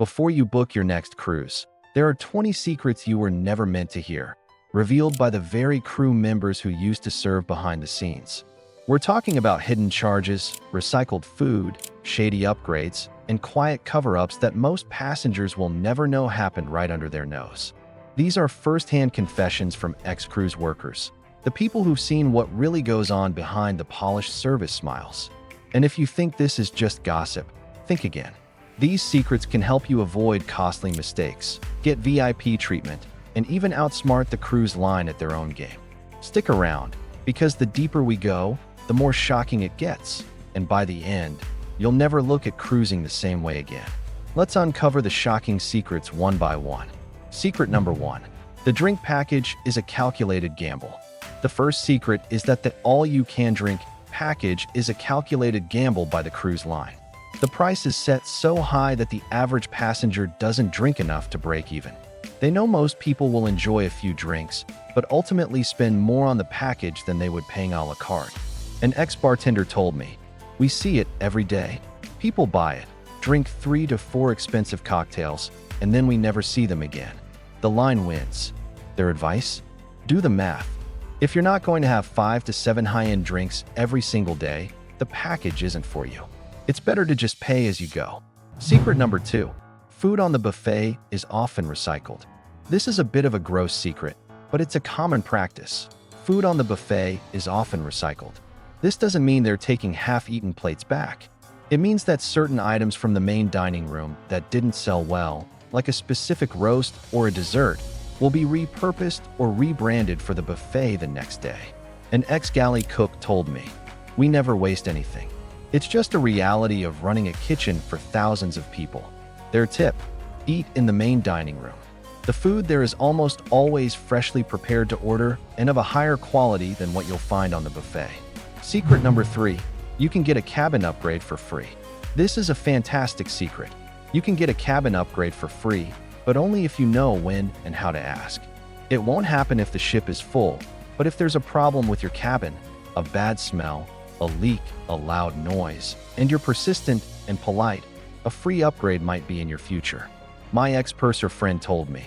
Before you book your next cruise, there are 20 secrets you were never meant to hear, revealed by the very crew members who used to serve behind the scenes. We're talking about hidden charges, recycled food, shady upgrades, and quiet cover-ups that most passengers will never know happened right under their nose. These are first-hand confessions from ex-cruise workers, the people who've seen what really goes on behind the polished service smiles. And if you think this is just gossip, think again. These secrets can help you avoid costly mistakes, get VIP treatment, and even outsmart the cruise line at their own game. Stick around, because the deeper we go, the more shocking it gets, and by the end, you'll never look at cruising the same way again. Let's uncover the shocking secrets one by one. Secret number 1. The drink package is a calculated gamble. The first secret is that the all-you-can-drink package is a calculated gamble by the cruise line. The price is set so high that the average passenger doesn't drink enough to break even. They know most people will enjoy a few drinks, but ultimately spend more on the package than they would paying a la carte. An ex-bartender told me, "We see it every day. People buy it, drink 3 to 4 expensive cocktails, and then we never see them again. The line wins." Their advice? Do the math. If you're not going to have 5 to 7 high-end drinks every single day, the package isn't for you. It's better to just pay as you go. Secret number 2. Food on the buffet is often recycled. This is a bit of a gross secret, but it's a common practice. Food on the buffet is often recycled. This doesn't mean they're taking half-eaten plates back. It means that certain items from the main dining room that didn't sell well, like a specific roast or a dessert, will be repurposed or rebranded for the buffet the next day. An ex-galley cook told me, "We never waste anything. It's just a reality of running a kitchen for thousands of people." Their tip: eat in the main dining room. The food there is almost always freshly prepared to order and of a higher quality than what you'll find on the buffet. Secret number 3. You can get a cabin upgrade for free. This is a fantastic secret. You can get a cabin upgrade for free, but only if you know when and how to ask. It won't happen if the ship is full, but if there's a problem with your cabin, a bad smell, a leak, a loud noise, and you're persistent and polite, a free upgrade might be in your future. My ex-purser friend told me,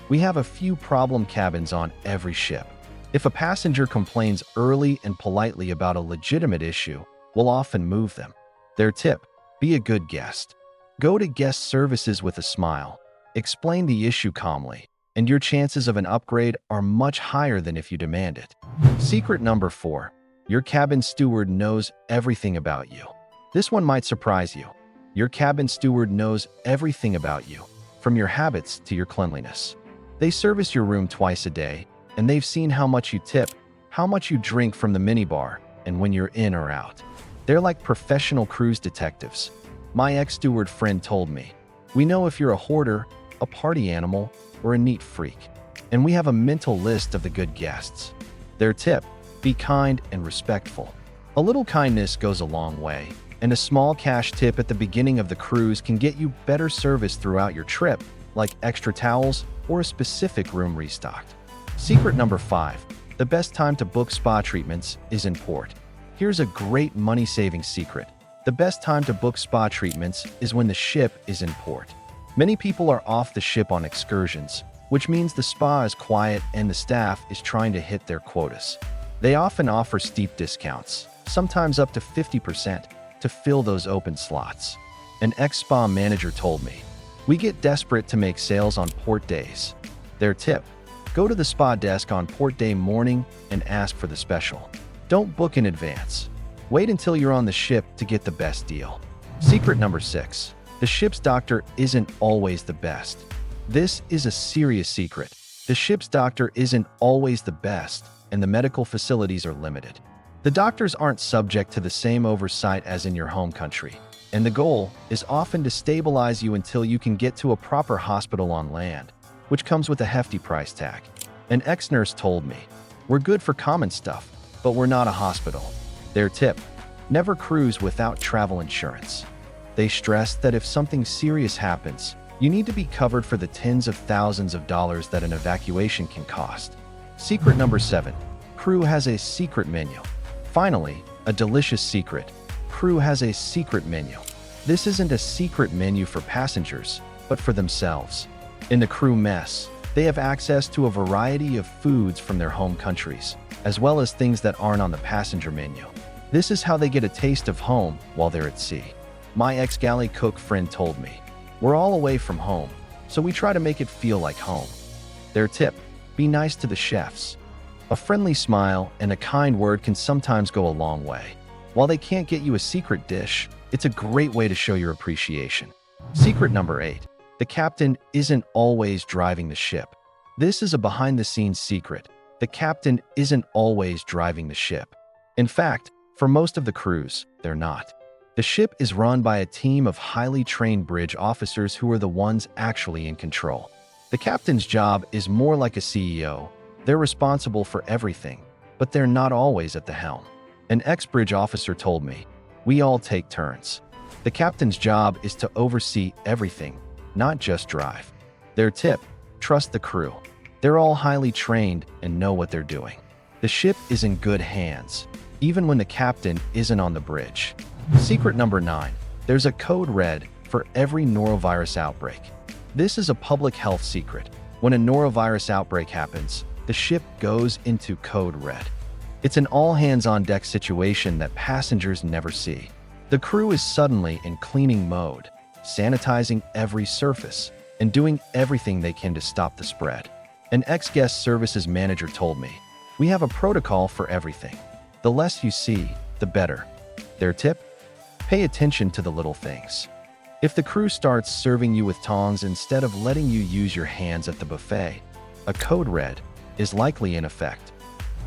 "We have a few problem cabins on every ship. If a passenger complains early and politely about a legitimate issue, we'll often move them." Their tip: be a good guest. Go to guest services with a smile. Explain the issue calmly, and your chances of an upgrade are much higher than if you demand it. Secret number 4. Your cabin steward knows everything about you. This one might surprise you. Your cabin steward knows everything about you, from your habits to your cleanliness. They service your room twice a day, and they've seen how much you tip, how much you drink from the minibar, and when you're in or out. They're like professional cruise detectives. My ex-steward friend told me, "We know if you're a hoarder, a party animal, or a neat freak. And we have a mental list of the good guests." Their tip: be kind and respectful. A little kindness goes a long way, and a small cash tip at the beginning of the cruise can get you better service throughout your trip, like extra towels or a specific room restocked. Secret number 5. The best time to book spa treatments is in port. Here's a great money-saving secret. The best time to book spa treatments is when the ship is in port. Many people are off the ship on excursions, which means the spa is quiet and the staff is trying to hit their quotas. They often offer steep discounts, sometimes up to 50%, to fill those open slots. An ex-spa manager told me, "We get desperate to make sales on port days." Their tip: go to the spa desk on port day morning and ask for the special. Don't book in advance. Wait until you're on the ship to get the best deal. Secret number 6. The ship's doctor isn't always the best. This is a serious secret. The ship's doctor isn't always the best, and the medical facilities are limited. The doctors aren't subject to the same oversight as in your home country, and the goal is often to stabilize you until you can get to a proper hospital on land, which comes with a hefty price tag. An ex-nurse told me, "We're good for common stuff, but we're not a hospital." Their tip: never cruise without travel insurance. They stress that if something serious happens, you need to be covered for the tens of thousands of dollars that an evacuation can cost. Secret number 7. Crew has a secret menu. Finally, a delicious secret. Crew has a secret menu. This isn't a secret menu for passengers. but for themselves. In the crew mess, they have access to a variety of foods from their home countries, as well as things that aren't on the passenger menu. This is how they get a taste of home while they're at sea. My ex-galley cook friend told me, "We're all away from home, so we try to make it feel like home." Their tip: be nice to the chefs. A friendly smile and a kind word can sometimes go a long way. While they can't get you a secret dish, it's a great way to show your appreciation. Secret number 8. The captain isn't always driving the ship. This is a behind-the-scenes secret. The captain isn't always driving the ship. In fact, for most of the crews, they're not. The ship is run by a team of highly trained bridge officers who are the ones actually in control. The captain's job is more like a CEO. They're responsible for everything, but they're not always at the helm. An ex-bridge officer told me, "We all take turns." The captain's job is to oversee everything, not just drive. Their tip: trust the crew. They're all highly trained and know what they're doing. The ship is in good hands, even when the captain isn't on the bridge. Secret number 9. There's a code red for every norovirus outbreak. This is a public health secret. When a norovirus outbreak happens, the ship goes into code red. It's an all-hands-on-deck situation that passengers never see. The crew is suddenly in cleaning mode, sanitizing every surface, and doing everything they can to stop the spread. An ex-guest services manager told me, "We have a protocol for everything. The less you see, the better." Their tip: pay attention to the little things. If the crew starts serving you with tongs instead of letting you use your hands at the buffet, a code red is likely in effect.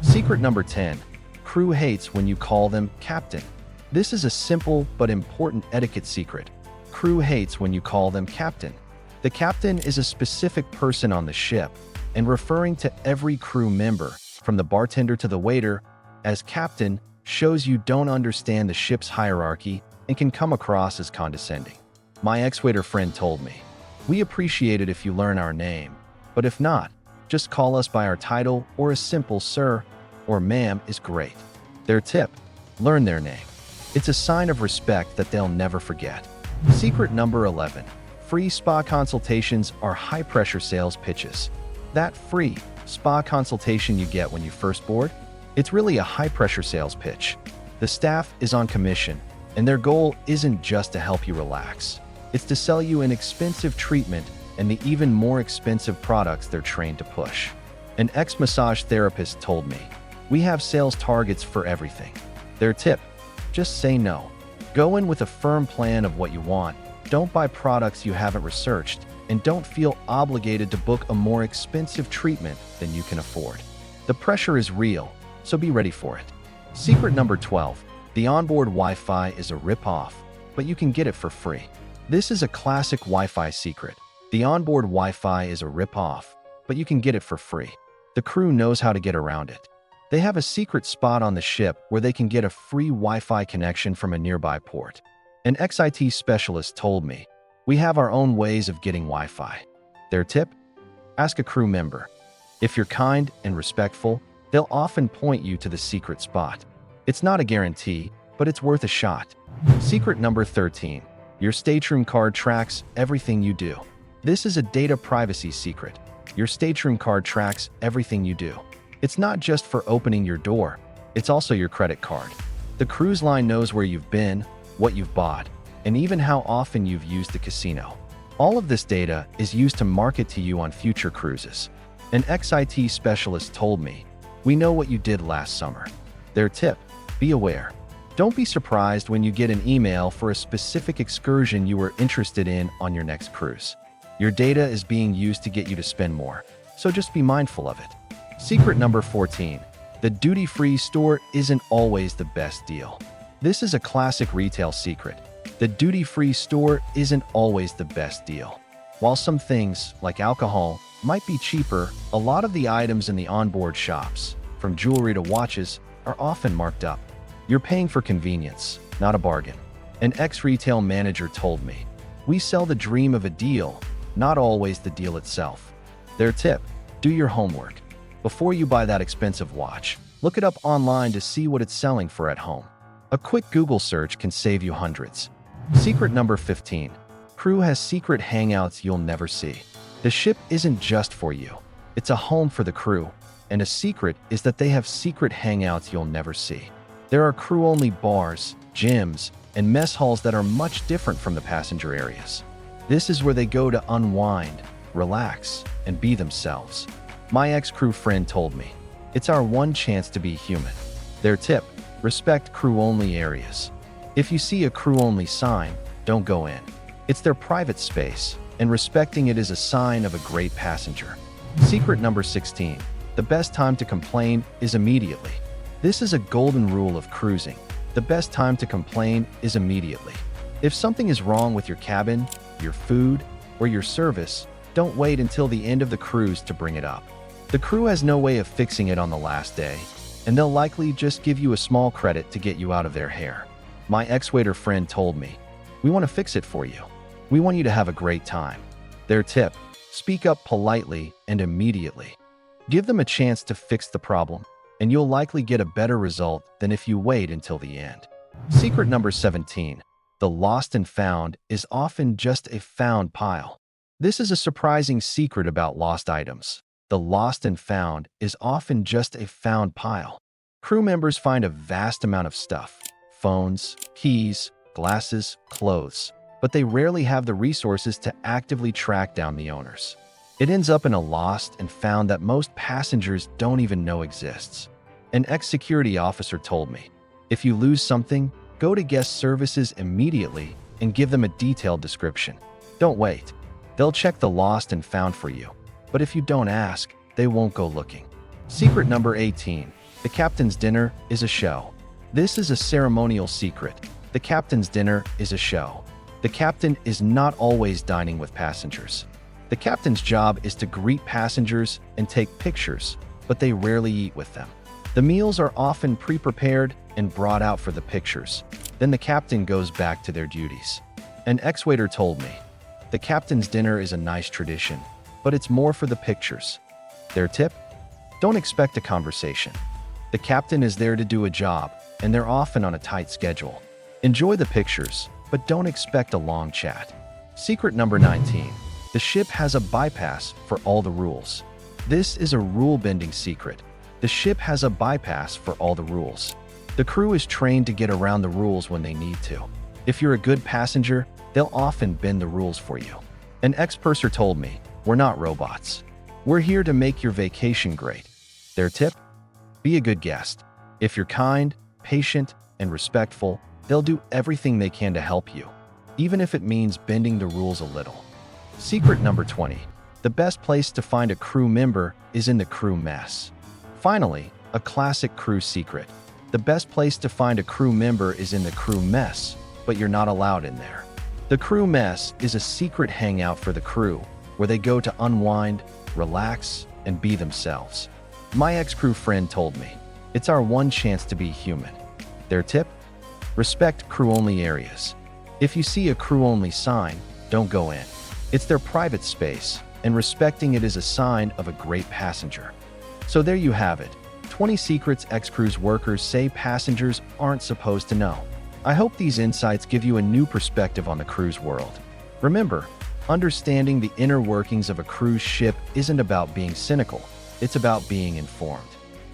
Secret number 10. Crew hates when you call them captain. This is a simple but important etiquette secret. Crew hates when you call them captain. The captain is a specific person on the ship, and referring to every crew member, from the bartender to the waiter, as captain shows you don't understand the ship's hierarchy and can come across as condescending. My ex-waiter friend told me, "We appreciate it if you learn our name, but if not, just call us by our title, or a simple sir or ma'am is great." Their tip: learn their name. It's a sign of respect that they'll never forget. Secret number 11. Free spa consultations are high-pressure sales pitches. That free spa consultation you get when you first board? It's really a high-pressure sales pitch. The staff is on commission, and their goal isn't just to help you relax. It's to sell you an expensive treatment and the even more expensive products they're trained to push. An ex-massage therapist told me, "We have sales targets for everything." Their tip: just say no. Go in with a firm plan of what you want. Don't buy products you haven't researched, and don't feel obligated to book a more expensive treatment than you can afford. The pressure is real, so be ready for it. Secret number 12. The onboard Wi-Fi is a rip-off, but you can get it for free. This is a classic Wi-Fi secret. The onboard Wi-Fi is a rip-off, but you can get it for free. The crew knows how to get around it. They have a secret spot on the ship where they can get a free Wi-Fi connection from a nearby port. An ex-IT specialist told me, "We have our own ways of getting Wi-Fi." Their tip: ask a crew member. If you're kind and respectful, they'll often point you to the secret spot. It's not a guarantee, but it's worth a shot. Secret number 13. Your stateroom card tracks everything you do. This is a data privacy secret. Your stateroom card tracks everything you do. It's not just for opening your door, it's also your credit card. The cruise line knows where you've been, what you've bought, and even how often you've used the casino. All of this data is used to market to you on future cruises. An ex-IT specialist told me, "We know what you did last summer." Their tip: be aware. Don't be surprised when you get an email for a specific excursion you were interested in on your next cruise. Your data is being used to get you to spend more, so just be mindful of it. Secret number 14. The duty-free store isn't always the best deal. This is a classic retail secret. The duty-free store isn't always the best deal. While some things, like alcohol, might be cheaper, a lot of the items in the onboard shops, from jewelry to watches, are often marked up. You're paying for convenience, not a bargain. An ex-retail manager told me, "We sell the dream of a deal, not always the deal itself." Their tip: do your homework. Before you buy that expensive watch, look it up online to see what it's selling for at home. A quick Google search can save you hundreds. Secret number 15. Crew has secret hangouts you'll never see. The ship isn't just for you. It's a home for the crew, and a secret is that they have secret hangouts you'll never see. There are crew-only bars, gyms, and mess halls that are much different from the passenger areas. This is where they go to unwind, relax, and be themselves. My ex-crew friend told me, it's our one chance to be human. Their tip, respect crew-only areas. If you see a crew-only sign, don't go in. It's their private space, and respecting it is a sign of a great passenger. Secret number 16. The best time to complain is immediately. This is a golden rule of cruising. The best time to complain is immediately. If something is wrong with your cabin, your food, or your service, don't wait until the end of the cruise to bring it up. The crew has no way of fixing it on the last day, and they'll likely just give you a small credit to get you out of their hair. My ex-waiter friend told me, we want to fix it for you. We want you to have a great time. Their tip, speak up politely and immediately. Give them a chance to fix the problem, and you'll likely get a better result than if you wait until the end. Secret number 17. The lost and found is often just a found pile. This is a surprising secret about lost items. The lost and found is often just a found pile. Crew members find a vast amount of stuff: phones, keys, glasses, clothes, but they rarely have the resources to actively track down the owners. It ends up in a lost and found that most passengers don't even know exists. An ex-security officer told me, if you lose something, go to guest services immediately and give them a detailed description. Don't wait. They'll check the lost and found for you. But if you don't ask, they won't go looking. Secret number 18. The captain's dinner is a show. This is a ceremonial secret. The captain's dinner is a show. The captain is not always dining with passengers. The captain's job is to greet passengers and take pictures, but they rarely eat with them. The meals are often pre-prepared and brought out for the pictures. Then the captain goes back to their duties. An ex-waiter told me, the captain's dinner is a nice tradition, but it's more for the pictures. Their tip? Don't expect a conversation. The captain is there to do a job, and they're often on a tight schedule. Enjoy the pictures, but don't expect a long chat. Secret number 19. The ship has a bypass for all the rules. This is a rule-bending secret. The ship has a bypass for all the rules. The crew is trained to get around the rules when they need to. If you're a good passenger, they'll often bend the rules for you. An ex-purser told me, we're not robots. We're here to make your vacation great. Their tip? Be a good guest. If you're kind, patient, and respectful, they'll do everything they can to help you, even if it means bending the rules a little. Secret number 20. The best place to find a crew member is in the crew mess. Finally, a classic crew secret. The best place to find a crew member is in the crew mess, but you're not allowed in there. The crew mess is a secret hangout for the crew, where they go to unwind, relax, and be themselves. My ex-crew friend told me, it's our one chance to be human. Their tip? Respect crew-only areas. If you see a crew-only sign, don't go in. It's their private space, and respecting it is a sign of a great passenger. So there you have it, 20 secrets ex-cruise workers say passengers aren't supposed to know. I hope these insights give you a new perspective on the cruise world. Remember, understanding the inner workings of a cruise ship isn't about being cynical, it's about being informed.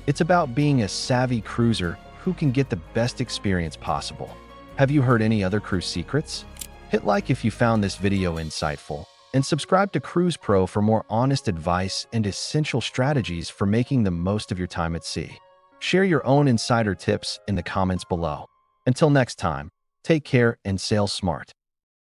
It's about being a savvy cruiser who can get the best experience possible. Have you heard any other cruise secrets? Hit like if you found this video insightful, and subscribe to Cruise Pro for more honest advice and essential strategies for making the most of your time at sea. Share your own insider tips in the comments below. Until next time, take care and sail smart.